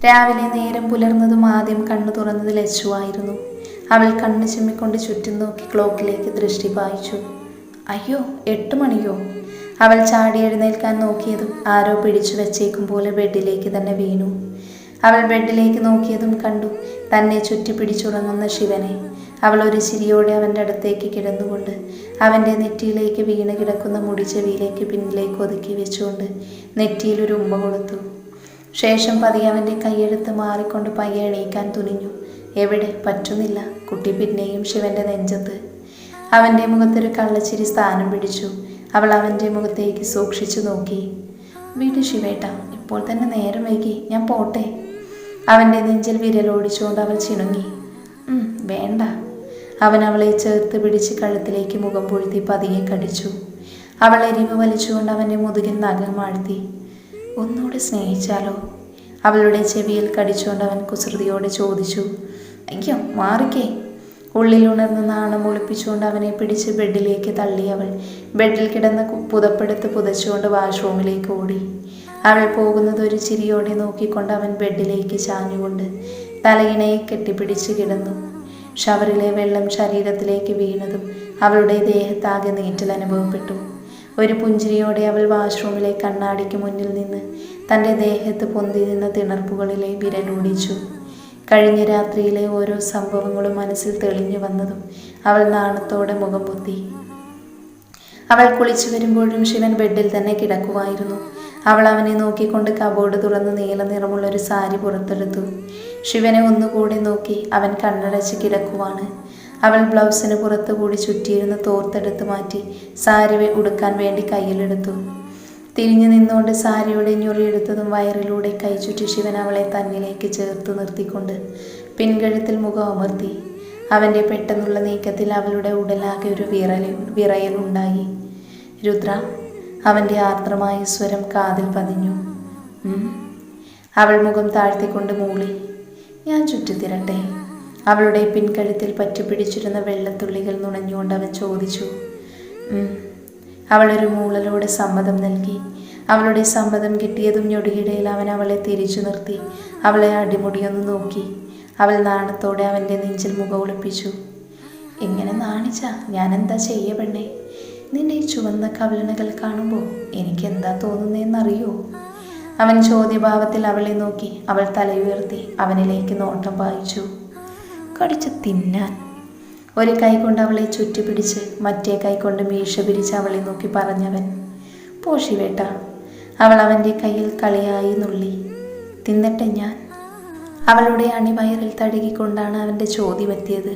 രാവിലെ നേരം പുലർന്നതും ആദ്യം കണ്ണു തുറന്നത് ലച്ചുവായിരുന്നു. അവൾ കണ്ണു ചിമ്മിക്കൊണ്ട് ചുറ്റും നോക്കി ക്ലോക്കിലേക്ക് ദൃഷ്ടി പായിച്ചു. അയ്യോ, 8 മണിയോ? അവൾ ചാടി എഴുന്നേൽക്കാൻ നോക്കിയതും ആരോ പിടിച്ചു വെച്ചേക്കും പോലെ ബെഡിലേക്ക് തന്നെ വീണു. അവൾ ബെഡിലേക്ക് നോക്കിയതും കണ്ടു തന്നെ ചുറ്റി പിടിച്ചുറങ്ങുന്ന ശിവനെ. അവൾ ഒരു ചിരിയോടെ അവൻ്റെ അടുത്തേക്ക് കിടന്നുകൊണ്ട് അവൻ്റെ നെറ്റിയിലേക്ക് വീണ് കിടക്കുന്ന മുടി ചെവിയിലേക്ക് പിന്നിലേക്ക് ഒതുക്കി വെച്ചുകൊണ്ട് നെറ്റിയിലൊരു ഉമ്മ കൊടുത്തു. ശേഷം പതിയെ അവൻ്റെ കൈയെടുത്ത് മാറിക്കൊണ്ട് പയ്യെ എണീക്കാൻ തുനിഞ്ഞു. എവിടെ പറ്റുന്നില്ല. കുട്ടി പിന്നെയും ശിവൻ്റെ നെഞ്ചത്ത്. അവൻ്റെ മുഖത്തൊരു കള്ളച്ചിരി സ്ഥാനം പിടിച്ചു. അവൾ അവൻ്റെ മുഖത്തേക്ക് സൂക്ഷിച്ചു നോക്കി. വീട് ശിവേട്ട, ഇപ്പോൾ തന്നെ നേരം വൈകി, ഞാൻ പോട്ടെ. അവൻ്റെ നെഞ്ചിൽ വിരലോടിച്ചുകൊണ്ട് അവൾ ചിണുങ്ങി. വേണ്ട. അവൻ അവളെ ചേർത്ത് പിടിച്ച് കഴുത്തിലേക്ക് മുഖം പൊഴുത്തി പതിയെ കടിച്ചു. അവൾ എരിവ് വലിച്ചുകൊണ്ട് അവൻ്റെ മുതുകിൽ നഖം ആഴ്ത്തി. ഒന്നുകൂടെ സ്നേഹിച്ചാലോ? അവളുടെ ചെവിയിൽ കടിച്ചുകൊണ്ട് അവൻ കുസൃതിയോടെ ചോദിച്ചു. അയ്യോ, മാറിക്കേ. ഉള്ളിൽ ഉണർന്ന് നാണം ഒളിപ്പിച്ചുകൊണ്ട് അവനെ പിടിച്ച് ബെഡിലേക്ക് തള്ളി അവൾ ബെഡിൽ കിടന്ന് പുതപ്പെടുത്ത് പുതച്ചുകൊണ്ട് വാഷ്റൂമിലേക്ക് ഓടി. അവൾ പോകുന്നത് ഒരു ചിരിയോടെ നോക്കിക്കൊണ്ട് അവൻ ബെഡിലേക്ക് ചാഞ്ഞുകൊണ്ട് തലയിണയെ കെട്ടിപ്പിടിച്ച് കിടന്നു. ഷവറിലെ വെള്ളം ശരീരത്തിലേക്ക് വീണതും അവളുടെ ദേഹത്താകെ നീറ്റൽ അനുഭവപ്പെട്ടു. ഒരു പുഞ്ചിരിയോടെ അവൾ വാഷ്റൂമിലെ കണ്ണാടിക്ക് മുന്നിൽ നിന്ന് തൻ്റെ ദേഹത്ത് പൊന്തി നിന്ന തിണർപ്പുകളിലെ വിരലോടിച്ചു. കഴിഞ്ഞ രാത്രിയിലെ ഓരോ സംഭവങ്ങളും മനസ്സിൽ തെളിഞ്ഞു വന്നതും അവൾ നാണത്തോടെ മുഖം പൊത്തി. അവൾ കുളിച്ചു വരുമ്പോഴും ശിവൻ ബെഡിൽ തന്നെ കിടക്കുമായിരുന്നു. അവൾ അവനെ നോക്കിക്കൊണ്ട് കബോർഡ് തുറന്ന് നീല നിറമുള്ളൊരു സാരി പുറത്തെടുത്തു. ശിവനെ ഒന്നുകൂടി നോക്കി അവൻ കണ്ണടച്ച് കിടക്കുവാണ്. അവൾ ബ്ലൗസിന് പുറത്തു കൂടി ചുറ്റിയിരുന്ന് തോർത്തെടുത്ത് മാറ്റി സാരി ഉടുക്കാൻ വേണ്ടി കയ്യിലെടുത്തു. തിരിഞ്ഞു നിന്നുകൊണ്ട് സാരിയുടെ ഞൊറിയെടുത്തതും വയറിലൂടെ കൈ ചുറ്റി ശിവൻ അവളെ തന്നിലേക്ക് ചേർത്ത് നിർത്തിക്കൊണ്ട് പിൻകഴുത്തിൽ മുഖം അമർത്തി. അവൻ്റെ പെട്ടെന്നുള്ള നീക്കത്തിൽ അവളുടെ ഉടലാകെ ഒരു വിറയലുണ്ടായി. രുദ്ര, അവൻ്റെ ആർദ്രമായ സ്വരം കാതിൽ പതിഞ്ഞു. അവൾ മുഖം താഴ്ത്തിക്കൊണ്ട് മൂളി. ഞാൻ ചുറ്റിത്തിരട്ടെ? അവളുടെ പിൻകഴുത്തിൽ പറ്റിപ്പിടിച്ചിരുന്ന വെള്ളത്തുള്ളികൾ നുണഞ്ഞുകൊണ്ട് അവൻ ചോദിച്ചു. അവളൊരു മൂളലോടെ സമ്മതം നൽകി. അവളുടെ സമ്മതം കിട്ടിയതും ഞൊടിയിടയിൽ അവൻ അവളെ തിരിച്ചു നിർത്തി അവളെ അടിമുടിയൊന്ന് നോക്കി. അവൾ നാണത്തോടെ അവൻ്റെ നെഞ്ചിൽ മുഖം ഒളിപ്പിച്ചു. എങ്ങനെ നാണിച്ച ഞാനെന്താ ചെയ്യ പെണ്ണേ? നിന്റെ ഈ ചുവന്ന കവിളണകൾ കാണുമ്പോൾ എനിക്കെന്താ തോന്നുന്നതെന്നറിയോ? അവൻ ചോദ്യഭാവത്തിൽ അവളെ നോക്കി. അവൾ തലയുയർത്തി അവനിലേക്ക് നോട്ടം പായിച്ചു. കടിച്ചു തിന്നാൻ. ഒരു കൈ കൊണ്ട് അവളെ ചുറ്റിപ്പിടിച്ച് മറ്റേ കൈ കൊണ്ട് മീശ പിരിച്ച് അവളെ നോക്കി പറഞ്ഞവൻ. പോ ശിവേട്ട. അവൾ അവൻ്റെ കയ്യിൽ കളിയായി നുള്ളി. തിന്നട്ടെ ഞാൻ? അവളുടെ അണിവയറിൽ തഴുകിക്കൊണ്ടാണ് അവൻ്റെ ചോദ്യമെത്തിയത്.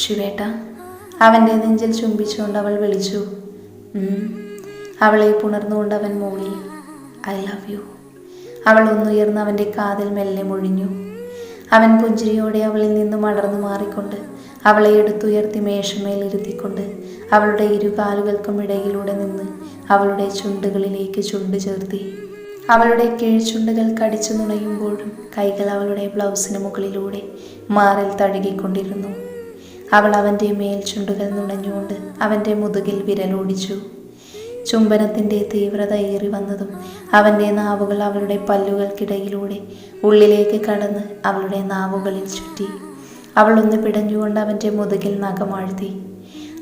ശിവേട്ട. അവൻ്റെ നെഞ്ചിൽ ചുംബിച്ചുകൊണ്ട് അവൾ വിളിച്ചു. അവളെ പുണർന്നുകൊണ്ട് അവൻ മൂളി. I love U. അവൾ ഒന്നുയർന്ന് അവൻ്റെ കാതിൽ മെല്ലെ മൊഴിഞ്ഞു. അവൻ പുഞ്ചിരിയോടെ അവളിൽ നിന്നും അടർന്നു മാറിക്കൊണ്ട് അവളെ എടുത്തുയർത്തി മേശമേലിരുത്തിക്കൊണ്ട് അവളുടെ ഇരുകാലുകൾക്കും ഇടയിലൂടെ നിന്ന് അവളുടെ ചുണ്ടുകളിലേക്ക് ചുണ്ട് ചേർത്തി. അവളുടെ കീഴ്ചുണ്ടുകൾ കടിച്ചു നുണയുമ്പോഴും കൈകൾ അവളുടെ ബ്ലൗസിന് മുകളിലൂടെ മാറിൽ തഴുകിക്കൊണ്ടിരുന്നു. അവൾ അവൻ്റെ മേൽ ചുണ്ടുകൾ നുണഞ്ഞുകൊണ്ട് അവൻ്റെ മുതുകിൽ വിരലോടിച്ചു. ചുംബനത്തിൻ്റെ തീവ്രത ഏറി വന്നതും അവൻ്റെ നാവുകൾ അവളുടെ പല്ലുകൾക്കിടയിലൂടെ ഉള്ളിലേക്ക് കടന്ന് അവളുടെ നാവുകളിൽ ചുറ്റി. അവൾ ഒന്ന് പിടഞ്ഞുകൊണ്ട് അവൻ്റെ മുതുകിൽ നഖമാഴ്ത്തി.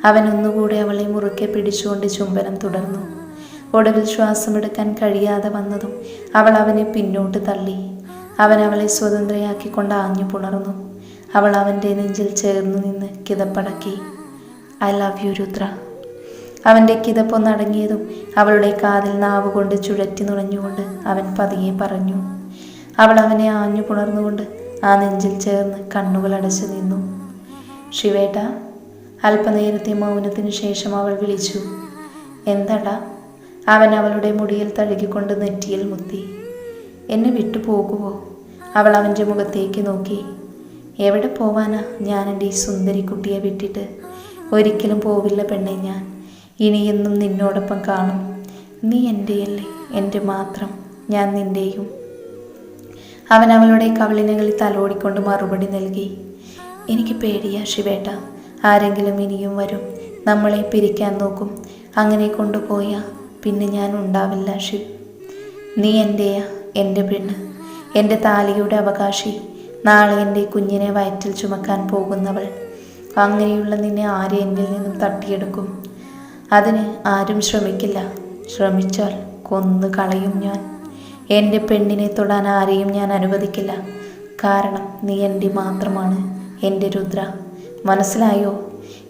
അവൻ ഒന്നുകൂടെ അവളെ മുറുക്കെ പിടിച്ചുകൊണ്ട് ചുംബനം തുടർന്നു. ഒടുവിൽ ശ്വാസമെടുക്കാൻ കഴിയാതെ വന്നതും അവൾ അവനെ പിന്നോട്ട് തള്ളി. അവൻ അവളെ സ്വതന്ത്രയാക്കിക്കൊണ്ട് ആഞ്ഞു പുണർന്നു. അവൾ അവൻ്റെ നെഞ്ചിൽ ചേർന്നു നിന്ന് കിതപ്പടക്കി. I love you Rudra. അവൻ്റെ കിതപ്പൊന്നടങ്ങിയതും അവളുടെ കാതിൽ നാവുകൊണ്ട് ചുഴറ്റി നുണഞ്ഞുകൊണ്ട് അവൻ പതിയെ പറഞ്ഞു. അവൾ അവനെ ആഞ്ഞു പുണർന്നുകൊണ്ട് ആ നെഞ്ചിൽ ചേർന്ന് കണ്ണുകൾ അടച്ചു നിന്നു. ശിവേട്ട. അല്പനേരത്തെ മൗനത്തിന് ശേഷം അവൾ വിളിച്ചു. എന്താടാ? അവൻ അവളുടെ മുടിയിൽ തഴുകിക്കൊണ്ട് നെറ്റിയിൽ മുത്തി. എന്നെ വിട്ടു പോകുവോ? അവൾ അവൻ്റെ മുഖത്തേക്ക് നോക്കി. എവിടെ പോവാനാ ഞാൻ എൻ്റെ ഈ സുന്ദരി കുട്ടിയെ വിട്ടിട്ട്? ഒരിക്കലും പോവില്ല പെണ്ണെ ഞാൻ. ഇനിയെന്നും നിന്നോടൊപ്പം കാണും. നീ എൻ്റെയല്ലേ, എൻ്റെ മാത്രം, ഞാൻ നിൻ്റെയും. അവൻ അവളുടെ കവിളിനകളിൽ തലോടിക്കൊണ്ട് മറുപടി നൽകി. എനിക്ക് പേടിയാ ശിവേട്ട. ആരെങ്കിലും ഇനിയും വരും, നമ്മളെ പിരിക്കാൻ നോക്കും. അങ്ങനെ കൊണ്ടുപോയാൽ പിന്നെ ഞാൻ ഉണ്ടാവില്ല ശിവ്. നീ എൻ്റെയാ, എൻ്റെ പെണ്ണ്. എൻ്റെ താലിയുടെ അവകാശി, നാളെ എൻ്റെ കുഞ്ഞിനെ വയറ്റിൽ ചുമക്കാൻ പോകുന്നവൾ. അങ്ങനെയുള്ള നിന്നെ ആര് എന്നിൽ നിന്നും തട്ടിയെടുക്കും? അതിന് ആരും ശ്രമിക്കില്ല. ശ്രമിച്ചാൽ കൊന്നു കളയും ഞാൻ. എൻ്റെ പെണ്ണിനെ തൊടാൻ ആരെയും ഞാൻ അനുവദിക്കില്ല. കാരണം നീ എൻ്റെ മാത്രമാണ്, എൻ്റെ രുദ്ര. മനസ്സിലായോ?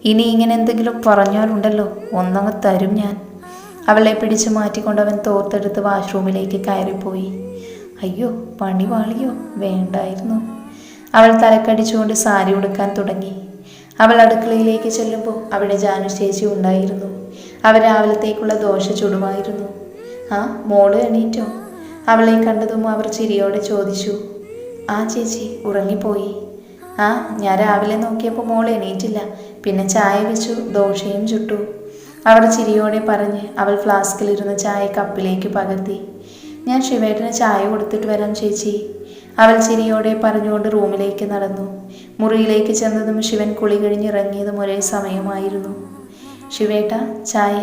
ഇനി ഇങ്ങനെ എന്തെങ്കിലും പറഞ്ഞാലുണ്ടല്ലോ, ഒന്നങ്ങ് തരും ഞാൻ. അവളെ പിടിച്ചു മാറ്റിക്കൊണ്ടവൻ തോർത്തെടുത്ത് വാഷ്റൂമിലേക്ക് കയറിപ്പോയി. അയ്യോ, പണി വാളിയോ? വേണ്ടായിരുന്നു. അവൾ തലക്കടിച്ചുകൊണ്ട് സാരി ഉടുക്കാൻ തുടങ്ങി. അവൾ അടുക്കളയിലേക്ക് ചെല്ലുമ്പോൾ അവിടെ ജാനു ചേച്ചി ഉണ്ടായിരുന്നു. അവർ രാവിലത്തേക്കുള്ള ദോശ ചുടുമായിരുന്നു. ആ, മോള് എണീറ്റോ? അവളെ കണ്ടതും അവർ ചിരിയോടെ ചോദിച്ചു. ആ ചേച്ചി, ഉറങ്ങിപ്പോയി. ആ, ഞാൻ രാവിലെ നോക്കിയപ്പോൾ മോൾ എണീറ്റില്ല. പിന്നെ ചായ വെച്ചു, ദോശയും ചുട്ടു. അവർ ചിരിയോടെ പറഞ്ഞ് അവൾ ഫ്ലാസ്കിലിരുന്ന ചായ കപ്പിലേക്ക് പകർത്തി. ഞാൻ ശിവേട്ടന് ചായ കൊടുത്തിട്ട് വരാം ചേച്ചി. അവൾ ചിരിയോടെ പറഞ്ഞുകൊണ്ട് റൂമിലേക്ക് നടന്നു. മുറിയിലേക്ക് ചെന്നതും ശിവൻ കുളി കഴിഞ്ഞിറങ്ങിയതും ഒരേ സമയമായിരുന്നു. ശിവേട്ട, ചായ.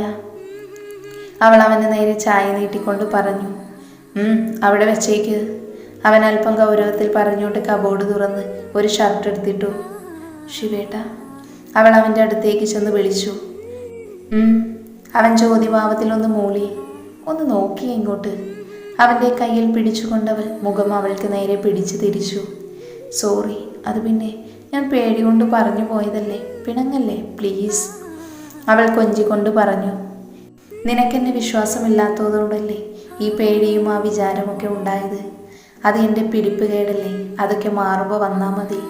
അവൾ അവന് നേരെ ചായ നീട്ടിക്കൊണ്ട് പറഞ്ഞു. അവിടെ വെച്ചേക്ക്. അവൻ അല്പം ഗൗരവത്തിൽ പറഞ്ഞുകൊണ്ട് കബോർഡ് തുറന്ന് ഒരു ഷർട്ട് എടുത്തിട്ടു. ശിവേട്ട, അവൾ അവൻ്റെ അടുത്തേക്ക് ചെന്ന് വിളിച്ചു. അവൻ ചോദ്യഭാവത്തിലൊന്ന് മൂളി. ഒന്ന് നോക്കി ഇങ്ങോട്ട്. അവൻ്റെ കയ്യിൽ പിടിച്ചുകൊണ്ടവൾ മുഖം അവൾക്ക് നേരെ പിടിച്ചു തിരിച്ചു. സോറി, അത് പിന്നെ ഞാൻ പേടി കൊണ്ട് പറഞ്ഞു പോയതല്ലേ, പിണങ്ങല്ലേ പ്ലീസ്. അവൾ കൊഞ്ചിക്കൊണ്ട് പറഞ്ഞു. നിനക്കെന്നെ വിശ്വാസമില്ലാത്തതുകൊണ്ടല്ലേ ഈ പേടിയും ആ വിചാരമൊക്കെ ഉണ്ടായത്. അത് എൻ്റെ പിടിപ്പുകേടല്ലേ, അതൊക്കെ മാറുമ്പോൾ വന്നാൽ മതി.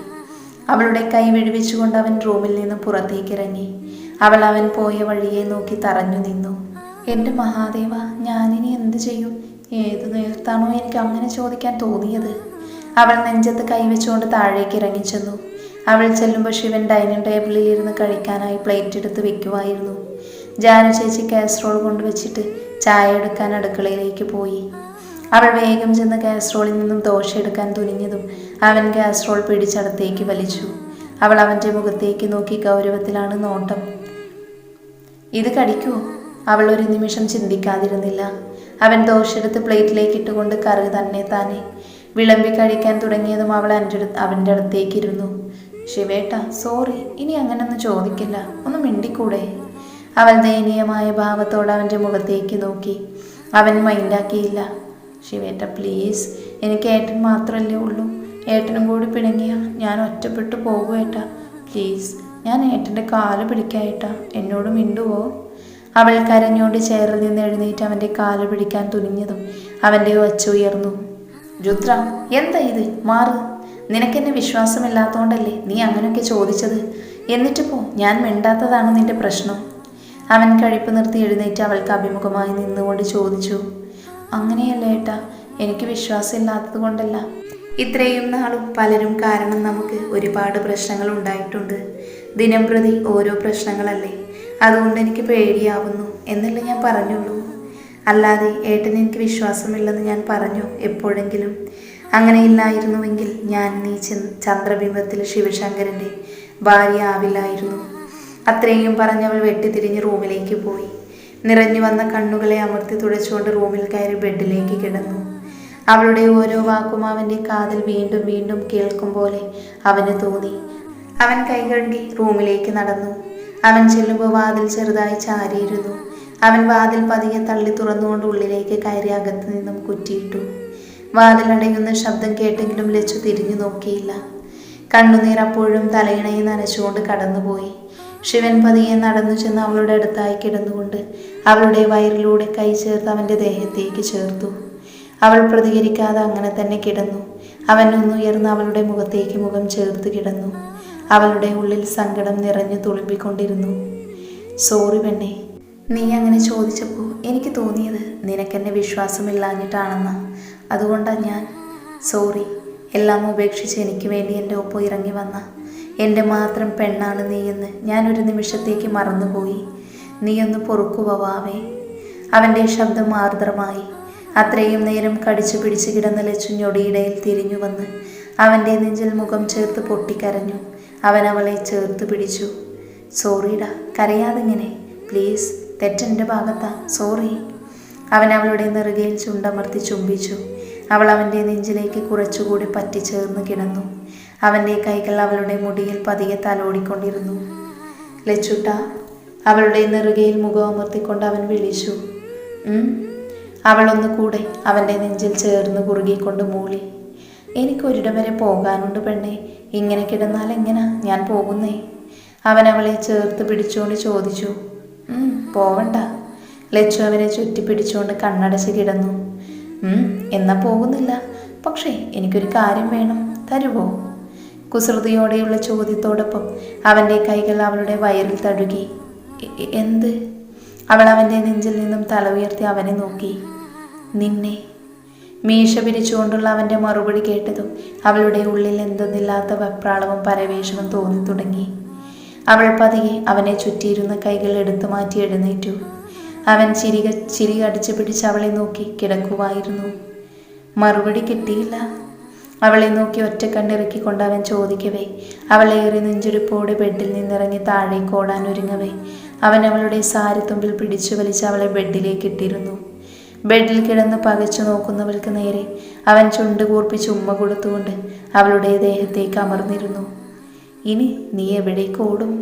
അവളുടെ കൈ വെടിവെച്ചുകൊണ്ട് അവൻ റൂമിൽ നിന്ന് പുറത്തേക്കിറങ്ങി. അവൾ അവൻ പോയ വഴിയെ നോക്കി തറഞ്ഞു നിന്നു. എൻ്റെ മഹാദേവ, ഞാനിനി എന്ത് ചെയ്യും? ഏതു നേരത്താണോ എനിക്ക് അങ്ങനെ ചോദിക്കാൻ തോന്നിയത്? അവൾ നെഞ്ചത്ത് കൈവച്ചുകൊണ്ട് താഴേക്ക് ഇറങ്ങിച്ചെന്നു. അവൾ ചെല്ലുമ്പോൾ ശിവൻ ഡൈനിങ് ടേബിളിൽ ഇരുന്ന് കഴിക്കാനായി പ്ലേറ്റ് എടുത്ത് വെക്കുമായിരുന്നു. ജാനു ചേച്ചി കാസറോൾ കൊണ്ടുവച്ചിട്ട് ചായ എടുക്കാൻ അടുക്കളയിലേക്ക് പോയി. അവൾ വേഗം ചെന്ന് കാസറോളിൽ നിന്നും ദോശ എടുക്കാൻ തുനിഞ്ഞതും അവൻ കാസറോൾ പിടിച്ചടത്തേക്ക് വലിച്ചു. അവൾ അവൻ്റെ മുഖത്തേക്ക് നോക്കി ഗൗരവത്തിലാണ് നോട്ടം. ഇത് കടിക്കുമോ? അവൾ ഒരു നിമിഷം ചിന്തിക്കാതിരുന്നില്ല. അവൻ ദോശ എടുത്ത് പ്ലേറ്റിലേക്ക് ഇട്ടുകൊണ്ട് കറി താനെ വിളമ്പി കഴിക്കാൻ തുടങ്ങിയതും അവൾ അവൻ്റെ അടുത്തേക്ക് ഇരുന്നു. ശിവേട്ട, സോറി, ഇനി അങ്ങനൊന്നും ചോദിക്കില്ല, ഒന്ന് മിണ്ടിക്കൂടെ? അവൾ ദയനീയമായ ഭാവത്തോടെ അവൻ്റെ മുഖത്തേക്ക് നോക്കി. അവൻ മൈൻഡാക്കിയില്ല. ശിവേട്ട പ്ലീസ്, എനിക്ക് ഏട്ടൻ മാത്രമല്ലേ ഉള്ളൂ. ഏട്ടനും കൂടി പിണങ്ങിയ ഞാൻ ഒറ്റപ്പെട്ടു പോകുവേട്ടാ. പ്ലീസ്, ഞാൻ ഏട്ടൻ്റെ കാല് പിടിക്കായിട്ടാ, എന്നോട് മിണ്ടുവോ? അവൾ കരഞ്ഞോണ്ട് ചെയറിൽ നിന്ന് എഴുന്നേറ്റ് അവൻ്റെ കാല് പിടിക്കാൻ തുനിഞ്ഞതും അവൻ്റെ ഒച്ച ഉയർന്നു. രുദ്ര, എന്താ ഇത്? മാറ്. നിനക്കെന്നെ വിശ്വാസമില്ലാത്തതുകൊണ്ടല്ലേ നീ അങ്ങനെയൊക്കെ ചോദിച്ചത്. എന്നിട്ട് പോ, ഞാൻ മിണ്ടാത്തതാണ് നിന്റെ പ്രശ്നം. അവൻ കഴിപ്പ് നിർത്തി എഴുന്നേറ്റ് അവൾക്ക് അഭിമുഖമായി നിന്നുകൊണ്ട് ചോദിച്ചു. അങ്ങനെയല്ല ഏട്ടാ, എനിക്ക് വിശ്വാസമില്ലാത്തത് കൊണ്ടല്ല. ഇത്രയും നാളും പലരും കാരണം നമുക്ക് ഒരുപാട് പ്രശ്നങ്ങൾ ഉണ്ടായിട്ടുണ്ട്. ദിനം പ്രതി ഓരോ പ്രശ്നങ്ങളല്ലേ, അതുകൊണ്ട് എനിക്ക് പേടിയാവുന്നു എന്നല്ലേ ഞാൻ പറഞ്ഞുള്ളൂ. അല്ലാതെ ഏട്ടന് എനിക്ക് വിശ്വാസമില്ലെന്ന് ഞാൻ പറഞ്ഞു എപ്പോഴെങ്കിലും? അങ്ങനെയില്ലായിരുന്നുവെങ്കിൽ ഞാൻ നീ ചന്ദ്രബിംബത്തിൽ ശിവശങ്കരൻ്റെ ഭാര്യ ആവില്ലായിരുന്നു. അത്രയും പറഞ്ഞവൾ വെട്ടിത്തിരിഞ്ഞ് റൂമിലേക്ക് പോയി. നിറഞ്ഞു വന്ന കണ്ണുകളെ അമർത്തി തുടച്ചുകൊണ്ട് റൂമിൽ കയറി ബെഡിലേക്ക് കിടന്നു. അവളുടെ ഓരോ വാക്കും അവൻ്റെ കാതിൽ വീണ്ടും വീണ്ടും കേൾക്കും പോലെ അവന് തോന്നി. അവൻ കൈ കഴുകി റൂമിലേക്ക് നടന്നു. അവൻ ചെല്ലുമ്പോൾ വാതിൽ ചെറുതായി ചാരിയിരുന്നു. അവൻ വാതിൽ പതിയെ തള്ളി തുറന്നുകൊണ്ട് ഉള്ളിലേക്ക് കയറി അകത്തു നിന്നും കുറ്റിയിട്ടു. വാതിലടയുന്ന ശബ്ദം കേട്ടെങ്കിലും ലച്ചു തിരിഞ്ഞു നോക്കിയില്ല. കണ്ണുനീർ അപ്പോഴും തലയിണയിൽ നനച്ചുകൊണ്ട് കടന്നുപോയി. ശിവൻ പതിയെ നടന്നു ചെന്ന് അവളുടെ അടുത്തായി കിടന്നുകൊണ്ട് അവളുടെ വയറിലൂടെ കൈ ചേർത്ത് അവൻ്റെ ദേഹത്തേക്ക് ചേർത്തു. അവൾ പ്രതികരിക്കാതെ അങ്ങനെ തന്നെ കിടന്നു. അവൻ ഒന്നുയർന്ന് അവളുടെ മുഖത്തേക്ക് മുഖം ചേർത്ത് കിടന്നു. അവളുടെ ഉള്ളിൽ സങ്കടം നിറഞ്ഞു തുളുമ്പിക്കൊണ്ടിരുന്നു. സോറി പെണ്ണേ, നീ അങ്ങനെ ചോദിച്ചപ്പോൾ എനിക്ക് തോന്നിയത് നിനക്കെന്നെ വിശ്വാസമില്ലാഞ്ഞിട്ടാണെന്ന്. അതുകൊണ്ടാണ് ഞാൻ. സോറി. എല്ലാം ഉപേക്ഷിച്ച് എനിക്ക് വേണ്ടി എൻ്റെ ഒപ്പം ഇറങ്ങി വന്ന എൻ്റെ മാത്രം പെണ്ണാണ് നീയെന്ന് ഞാനൊരു നിമിഷത്തേക്ക് മറന്നുപോയി. നീയൊന്ന് പൊറുക്കുവാവേ. അവൻ്റെ ശബ്ദം ആർദ്രമായി. അത്രയും നേരം കടിച്ചു പിടിച്ച് കിടന്ന ലച്ചു ഞൊടിയിടയിൽ തിരിഞ്ഞു വന്ന് അവൻ്റെ നെഞ്ചിൽ മുഖം ചേർത്ത് പൊട്ടിക്കരഞ്ഞു. അവൻ അവളെ ചേർത്ത് പിടിച്ചു. സോറിടാ, കരയാതിങ്ങനെ പ്ലീസ്, തെറ്റെൻ്റെ ഭാഗത്താ, സോറി. അവൻ അവളുടെ നെറുകയിൽ ചുണ്ടമർത്തി ചുംബിച്ചു. അവൾ അവൻ്റെ നെഞ്ചിലേക്ക് കുറച്ചുകൂടി പറ്റിച്ചേർന്ന് കിടന്നു. അവൻ്റെ കൈകൾ അവളുടെ മുടിയിൽ പതിയെ തലോടിക്കൊണ്ടിരുന്നു. ലച്ചുട്ട, അവളുടെ നെറുകയിൽ മുഖം അമർത്തിക്കൊണ്ട് അവൻ വിളിച്ചു. അവളൊന്നു കൂടെ അവൻ്റെ നെഞ്ചിൽ ചേർന്ന് കുറുകിക്കൊണ്ട് മൂളി. എനിക്കൊരിടം വരെ പോകാനുണ്ട് പെണ്ണെ, ഇങ്ങനെ കിടന്നാൽ എങ്ങനാ ഞാൻ പോകുന്നേ? അവൻ അവളെ ചേർത്ത് പിടിച്ചുകൊണ്ട് ചോദിച്ചു. പോവണ്ട. ലച്ചു അവനെ ചുറ്റി പിടിച്ചുകൊണ്ട് കണ്ണടച്ച് കിടന്നു. എന്നാ പോകുന്നില്ല, പക്ഷേ എനിക്കൊരു കാര്യം വേണം, തരുവോ? കുസൃതിയോടെയുള്ള ചോദ്യത്തോടൊപ്പം അവൻ്റെ കൈകൾ അവളുടെ വയറിൽ തഴുകി. എന്ത്? അവൾ അവൻ്റെ നെഞ്ചിൽ നിന്നും തല ഉയർത്തി അവനെ നോക്കി. നിന്നെ. മീശ പിരിച്ചുകൊണ്ടുള്ള അവൻ്റെ മറുപടി കേട്ടതും അവളുടെ ഉള്ളിൽ എന്തെന്നില്ലാത്ത വെപ്രാളവും പരവേശവും തോന്നി തുടങ്ങി. അവൾ പതിയെ അവനെ ചുറ്റിയിരുന്ന കൈകൾ എടുത്തു മാറ്റി എഴുന്നേറ്റു. അവൻ ചിരി അടിച്ചു പിടിച്ച് അവളെ നോക്കി കിടക്കുവായിരുന്നു. മറുപടി കിട്ടിയില്ല. അവളെ നോക്കി ഒറ്റ കണ്ണിറക്കിക്കൊണ്ട് അവൻ ചോദിക്കവേ അവളേറെ നെഞ്ചെടുപ്പോടെ ബെഡിൽ നിന്നിറങ്ങി താഴേക്ക് ഓടാൻ ഒരുങ്ങവേ അവൻ അവളുടെ സാരിത്തുമ്പിൽ പിടിച്ചു വലിച്ച് അവളെ ബെഡിലേക്ക് ഇട്ടിരുന്നു. ബെഡിൽ കിടന്ന് പകച്ചു നോക്കുന്നവൾക്ക് നേരെ അവൻ ചുണ്ട് കൂർപ്പിച്ച് ഉമ്മ കൊടുത്തുകൊണ്ട് അവളുടെ ദേഹത്തേക്ക് അമർന്നിരുന്നു. ഇനി നീ എവിടേക്ക് ഓടും?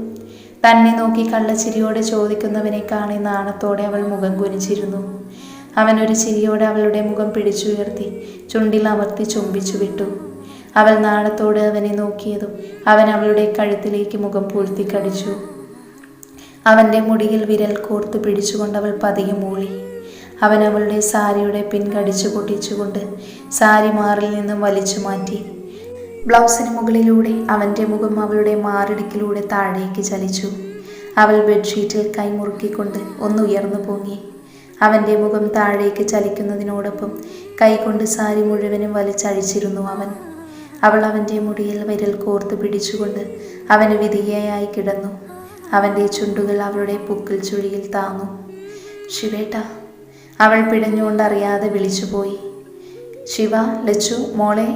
തന്നെ നോക്കി കള്ളച്ചിരിയോടെ ചോദിക്കുന്നവനെ കാണി നാണത്തോടെ അവൾ മുഖം കുനിച്ചിരുന്നു. അവനൊരു ചിരിയോടെ അവളുടെ മുഖം പിടിച്ചുയർത്തി ചുണ്ടിൽ അമർത്തി ചുംബിച്ചു വിട്ടു. അവൾ നാണത്തോടെ അവനെ നോക്കിയതും അവൻ അവളുടെ കഴുത്തിലേക്ക് മുഖം പൂഴ്ത്തി കടിച്ചു. അവൻ്റെ മുടിയിൽ വിരൽ കോർത്ത് പിടിച്ചുകൊണ്ട് അവൾ പതിയെ മൂളി. അവൻ അവളുടെ സാരിയുടെ പിൻ കടിച്ചു പൊട്ടിച്ചുകൊണ്ട് സാരി മാറിൽ നിന്നും വലിച്ചു മാറ്റി. ബ്ലൗസിന് മുകളിലൂടെ അവൻ്റെ മുഖം അവളുടെ മാറിടുക്കിലൂടെ താഴേക്ക് ചലിച്ചു. അവൾ ബെഡ്ഷീറ്റിൽ കൈമുറുക്കിക്കൊണ്ട് ഒന്ന് ഉയർന്നു പോങ്ങി. അവൻ്റെ മുഖം താഴേക്ക് ചലിക്കുന്നതിനോടൊപ്പം കൈകൊണ്ട് സാരി മുഴുവനും വലിച്ചഴിച്ചിരുന്നു അവൻ. അവൾ അവൻ്റെ മുടിയിൽ വിരൽ കോർത്ത് പിടിച്ചുകൊണ്ട് അവന് വിധികയായി കിടന്നു. അവൻ്റെ ചുണ്ടുകൾ അവളുടെ പുക്കിൽ ചുഴിയിൽ താന്നു. ശിവേട്ട, അവൾ പിടഞ്ഞുകൊണ്ട് അറിയാതെ വിളിച്ചുപോയി. ശിവ, ലച്ചു, മോളെ.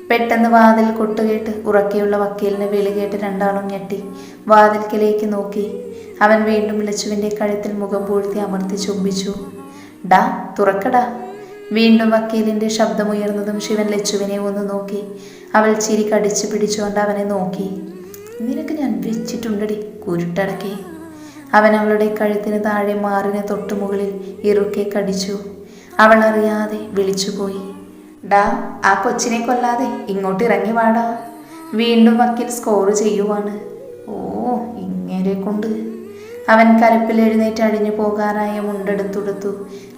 പെട്ടെന്ന് വാതിൽ കൊട്ടുകേട്ട് ഉറക്കെയുള്ള വക്കീലിന് വിളി കേട്ട് രണ്ടാളും ഞെട്ടി വാതിൽക്കിലേക്ക് നോക്കി. അവൻ വീണ്ടും ലച്ചുവിൻ്റെ കഴുത്തിൽ മുഖം പൂഴ്ത്തി അമർത്തി ചുംബിച്ചു. ഡാ, തുറക്കടാ. വീണ്ടും വക്കീലിൻ്റെ ശബ്ദമുയർന്നതും ശിവൻ ലച്ചുവിനെ ഒന്ന് നോക്കി. അവൾ ചിരി കടിച്ചു പിടിച്ചുകൊണ്ട് അവനെ നോക്കി. നിനക്ക് ഞാൻ വെച്ചിട്ടുണ്ടടി കുരുട്ടടക്കേ. അവൻ അവളുടെ കഴുത്തിന് താഴെ മാറിന് തൊട്ടുമുകളിൽ ഇറുക്കെ കടിച്ചു. അവൾ അറിയാതെ വിളിച്ചുപോയി. ഡാ, ആ കൊച്ചിനെ കൊല്ലാതെ ഇങ്ങോട്ട് ഇറങ്ങി വാടാ. വീണ്ടും വക്കീൽ സ്കോർ ചെയ്യുവാണ്. ഓ, ഇങ്ങനെ കൊണ്ട്. അവൻ കരപ്പിൽ എഴുന്നേറ്റ് അഴിഞ്ഞു പോകാനായ മുണ്ടെടുത്തുടുത്തു.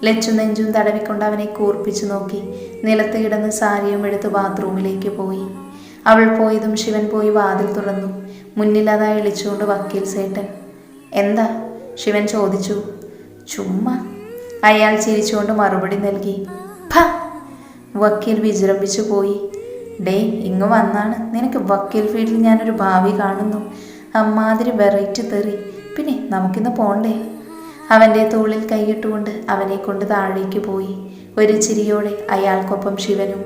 ലച്ചു നെഞ്ചും തടവിക്കൊണ്ട് അവനെ കൂർപ്പിച്ചു നോക്കി. നിലത്ത് കിടന്ന് സാരിയും എടുത്ത് ബാത്റൂമിലേക്ക് പോയി. അവൾ പോയതും ശിവൻ പോയി വാതിൽ തുറന്നു. മുന്നിലതായി വിളിച്ചുകൊണ്ട് വക്കീൽ സേട്ടൻ. എന്താ? ശിവൻ ചോദിച്ചു. ചുമ്മാ. അയാൾ ചിരിച്ചുകൊണ്ട് മറുപടി നൽകി. ഭ! വക്കീൽ വിജൃംഭിച്ചു പോയി. ഡേ, ഇങ്ങ് വന്നാണ്. നിനക്ക് വക്കീൽ ഫീൽഡിൽ ഞാനൊരു ഭാവി കാണുന്നു. അമ്മാതിരി വെറൈറ്റി തെറി. പിന്നെ നമുക്കിന്ന് പോണ്ടേ? അവൻ്റെ തോളിൽ കൈയിട്ടുകൊണ്ട് അവനെ കൊണ്ട് താഴേക്ക് പോയി. ഒരു ചിരിയോടെ അയാൾക്കൊപ്പം ശിവനും.